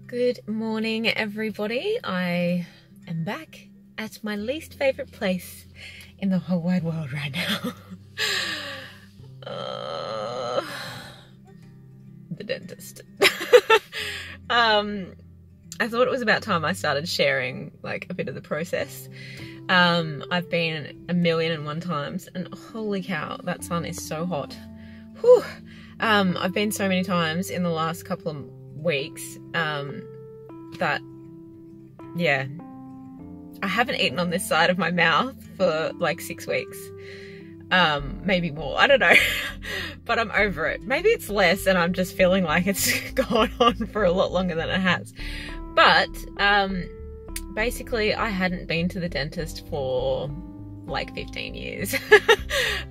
Good morning, everybody. I am back at my least favorite place in the whole wide world right now. The dentist. I thought it was about time I started sharing like a bit of the process. I've been 1,000,001 times and holy cow, that sun is so hot. Whew. I've been so many times in the last couple of weeks that, yeah, I haven't eaten on this side of my mouth for like 6 weeks. Maybe more, I don't know, but I'm over it. Maybe it's less and I'm just feeling like it's gone on for a lot longer than it has. But basically I hadn't been to the dentist for like 15 years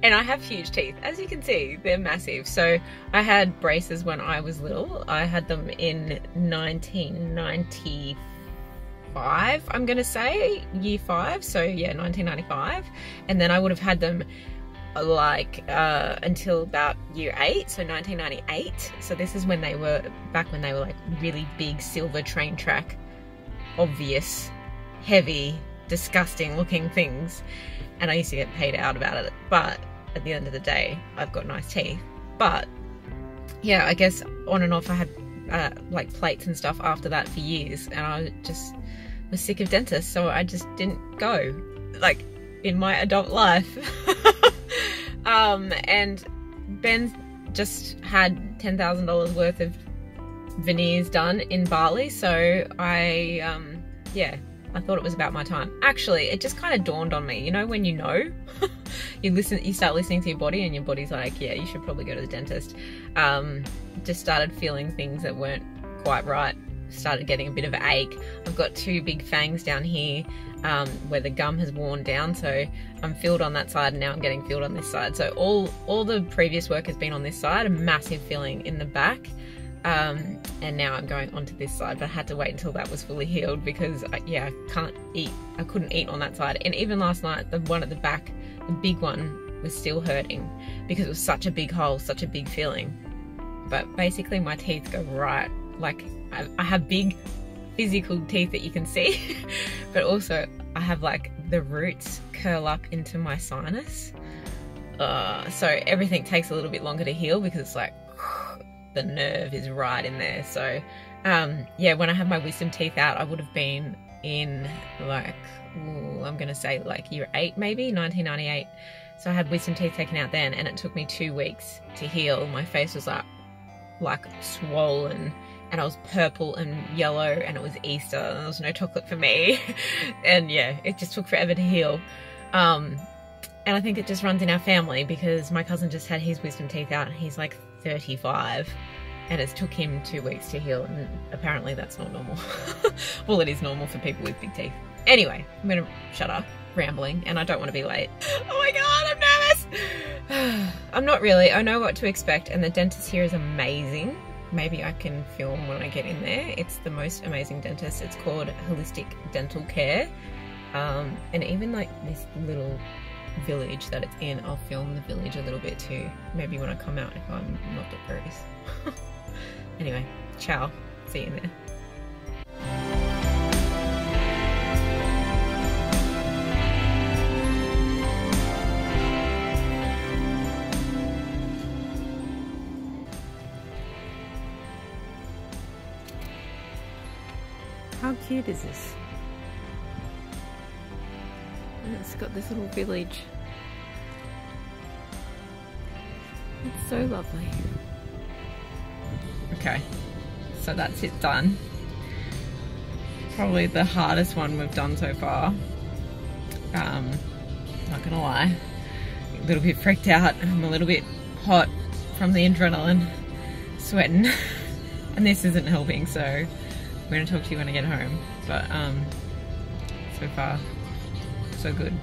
and I have huge teeth, as you can see, they're massive. So I had braces when I was little. I had them in 1995, I'm gonna say, year 5, so yeah, 1995, and then I would have had them like until about year 8, so 1998. So this is when they were, back when they were like really big silver train track, obvious, heavy, disgusting looking things, and I used to get paid out about it. But at the end of the day, I've got nice teeth. But yeah, I guess on and off I had like plates and stuff after that for years, and I just was sick of dentists, so I just didn't go like in my adult life. And Ben just had $10,000 worth of veneers done in Bali, so yeah, I thought it was about my time. Actually, it just kind of dawned on me, you know, when you know, you start listening to your body and your body's like, yeah, you should probably go to the dentist. Just started feeling things that weren't quite right. Started getting a bit of an ache. I've got 2 big fangs down here where the gum has worn down, so I'm filled on that side and now I'm getting filled on this side. So all the previous work has been on this side, a massive filling in the back. And now I'm going onto this side, but I had to wait until that was fully healed because I couldn't eat on that side. And even last night, the one at the back, the big one, was still hurting because it was such a big hole, such a big filling. But basically my teeth go right, like I have big physical teeth that you can see, but also I have like the roots curl up into my sinus. So everything takes a little bit longer to heal because it's like, the nerve is right in there. So yeah, when I had my wisdom teeth out, I would have been in like, I'm gonna say like year 8 maybe, 1998. So I had wisdom teeth taken out then, and it took me 2 weeks to heal. My face was like swollen, and I was purple and yellow, and it was Easter and there was no chocolate for me. And yeah, it just took forever to heal. And I think it just runs in our family because my cousin just had his wisdom teeth out and he's like 35, and it's took him 2 weeks to heal, and apparently that's not normal. Well, it is normal for people with big teeth. Anyway, I'm gonna shut up rambling, and I don't want to be late. Oh my god, I'm nervous. I'm not really. I know what to expect, and the dentist here is amazing. Maybe I can film when I get in there. It's the most amazing dentist. It's called Holistic Dental Care, and even like this little village that it's in, I'll film the village a little bit too, maybe when I come out if I'm not depressed. Anyway, ciao, see you in there. How cute is this? And it's got this little village. It's so lovely. Okay, so that's it done. Probably the hardest one we've done so far. Not gonna lie, a little bit freaked out. I'm a little bit hot from the adrenaline, sweating, and this isn't helping, so I'm gonna talk to you when I get home. But so far, so good.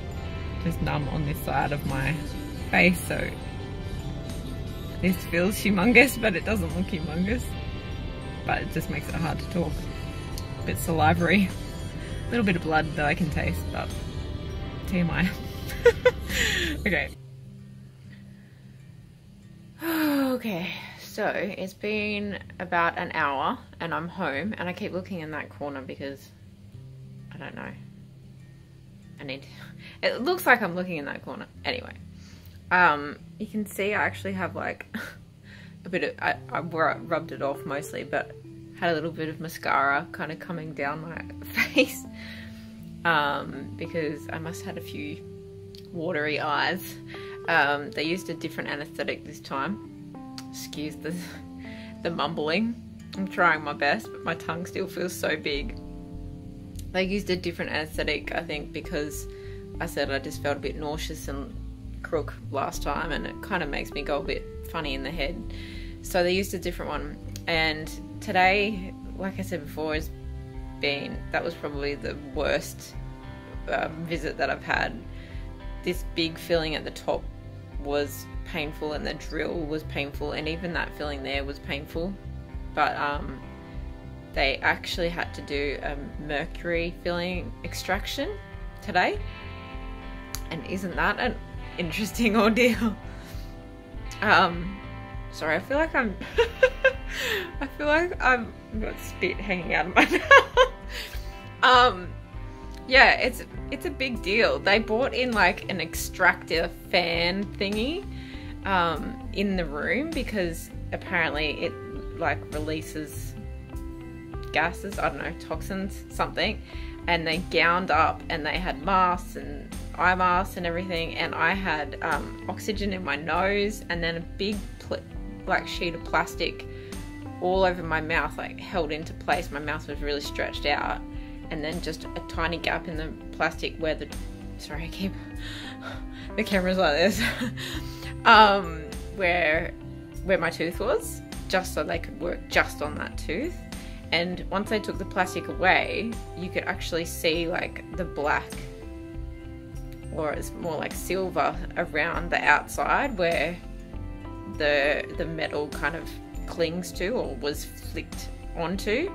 Just numb on this side of my face, so this feels humongous, but it doesn't look humongous. But it just makes it hard to talk. A bit salivary. A little bit of blood that I can taste, but TMI. Okay. Okay, So it's been about an hour and I'm home, and I keep looking in that corner because I don't know. It looks like I'm looking in that corner. Anyway, you can see I actually have like a bit of, I rubbed it off mostly, but had a little bit of mascara kind of coming down my face because I must have had a few watery eyes. They used a different anesthetic this time. Excuse the mumbling. I'm trying my best, but my tongue still feels so big. They used a different anesthetic, I think, because I said I just felt a bit nauseous and crook last time, and it kind of makes me go a bit funny in the head. So they used a different one. And today, like I said before, that was probably the worst visit that I've had. This big filling at the top was painful, and the drill was painful, and even that filling there was painful. But they actually had to do a Mercury filling extraction today, and isn't that an interesting ordeal? Sorry, I feel like I've got spit hanging out of my mouth. Yeah, it's a big deal. They brought in like an extractor fan thingy in the room because apparently it like releases gases, I don't know, toxins, something. And they gowned up, and they had masks and eye masks and everything, and I had oxygen in my nose, and then a big like sheet of plastic all over my mouth, like held into place. My mouth was really stretched out, and then just a tiny gap in the plastic where the camera's like this where my tooth was, just so they could work just on that tooth. And once they took the plastic away, you could actually see like the black, or it's more like silver, around the outside where the metal kind of clings to or was flicked onto.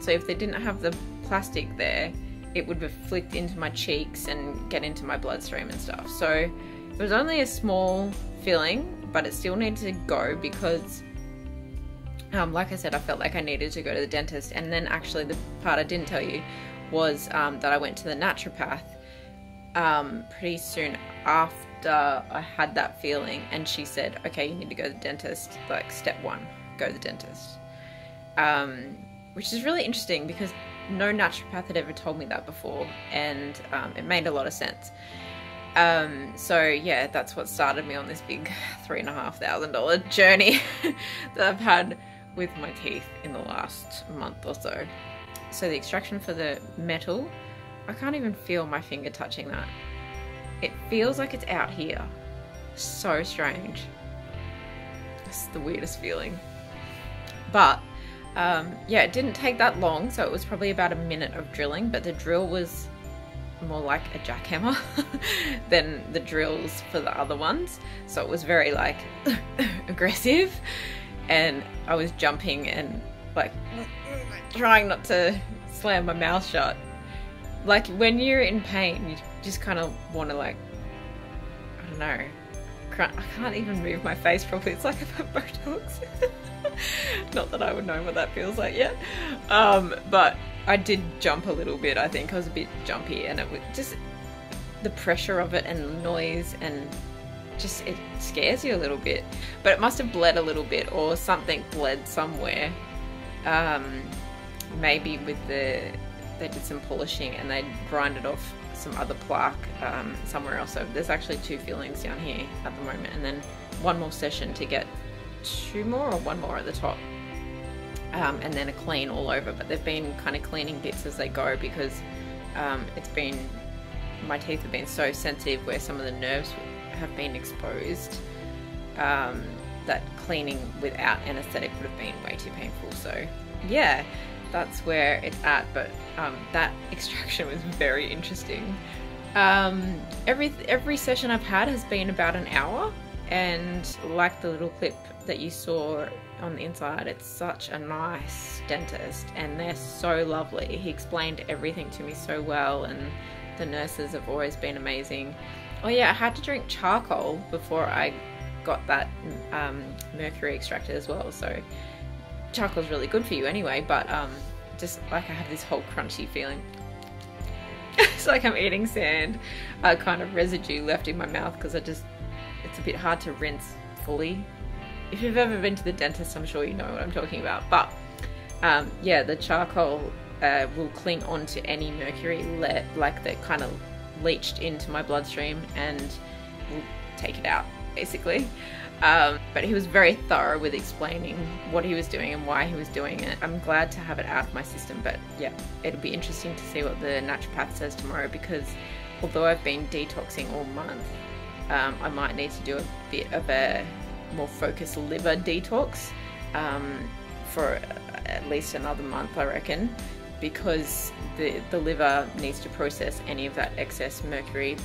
So if they didn't have the plastic there, it would have flicked into my cheeks and get into my bloodstream and stuff. So it was only a small filling, but it still needed to go because like I said, I felt like I needed to go to the dentist. And then actually the part I didn't tell you was that I went to the naturopath pretty soon after I had that feeling, and she said, okay, you need to go to the dentist, like step 1, go to the dentist. Which is really interesting because no naturopath had ever told me that before, and it made a lot of sense. So yeah, that's what started me on this big $3,500 journey that I've had with my teeth in the last month or so. So the extraction for the metal, I can't even feel my finger touching that. It feels like it's out here. So strange. It's the weirdest feeling. But yeah, it didn't take that long, so it was probably about a minute of drilling, but the drill was more like a jackhammer than the drills for the other ones. So it was very like aggressive, and I was jumping and like trying not to slam my mouth shut. Like when you're in pain, you just kind of want to like, I don't know, I can't even move my face properly. It's like I've had Botox. Not that I would know what that feels like yet. But I did jump a little bit. I think I was a bit jumpy, and it was just the pressure of it and the noise, and just it scares you a little bit. But it must have bled a little bit, or something bled somewhere. Maybe with they did some polishing and they grinded off some other plaque somewhere else. So there's actually 2 fillings down here at the moment, and then 1 more session to get 2 more, or 1 more at the top, and then a clean all over. But they've been kind of cleaning bits as they go because my teeth have been so sensitive where some of the nerves have been exposed, that cleaning without anesthetic would have been way too painful. So yeah, that's where it's at. But that extraction was very interesting. Every session I've had has been about an hour, and like the little clip that you saw on the inside, it's such a nice dentist, and they're so lovely. He explained everything to me so well, and the nurses have always been amazing. Oh yeah, I had to drink charcoal before I got that mercury extracted as well. So charcoal's really good for you anyway, but just like I have this whole crunchy feeling. It's like I'm eating sand, kind of residue left in my mouth, because it's a bit hard to rinse fully. If you've ever been to the dentist, I'm sure you know what I'm talking about. But yeah, the charcoal will cling onto any mercury like that kind of leached into my bloodstream, and will take it out basically. But he was very thorough with explaining what he was doing and why he was doing it. I'm glad to have it out of my system, but yeah, it'll be interesting to see what the naturopath says tomorrow, because although I've been detoxing all month, I might need to do a bit of a more focused liver detox for at least another month, I reckon, because the liver needs to process any of that excess mercury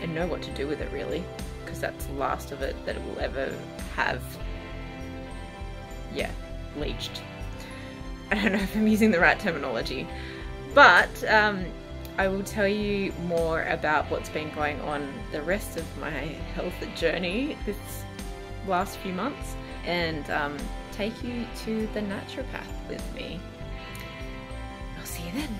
and know what to do with it, really, because that's the last of it that it will ever have, yeah, leached. I don't know if I'm using the right terminology, but I will tell you more about what's been going on the rest of my health journey this last few months, and take you to the naturopath with me. I'll see you then.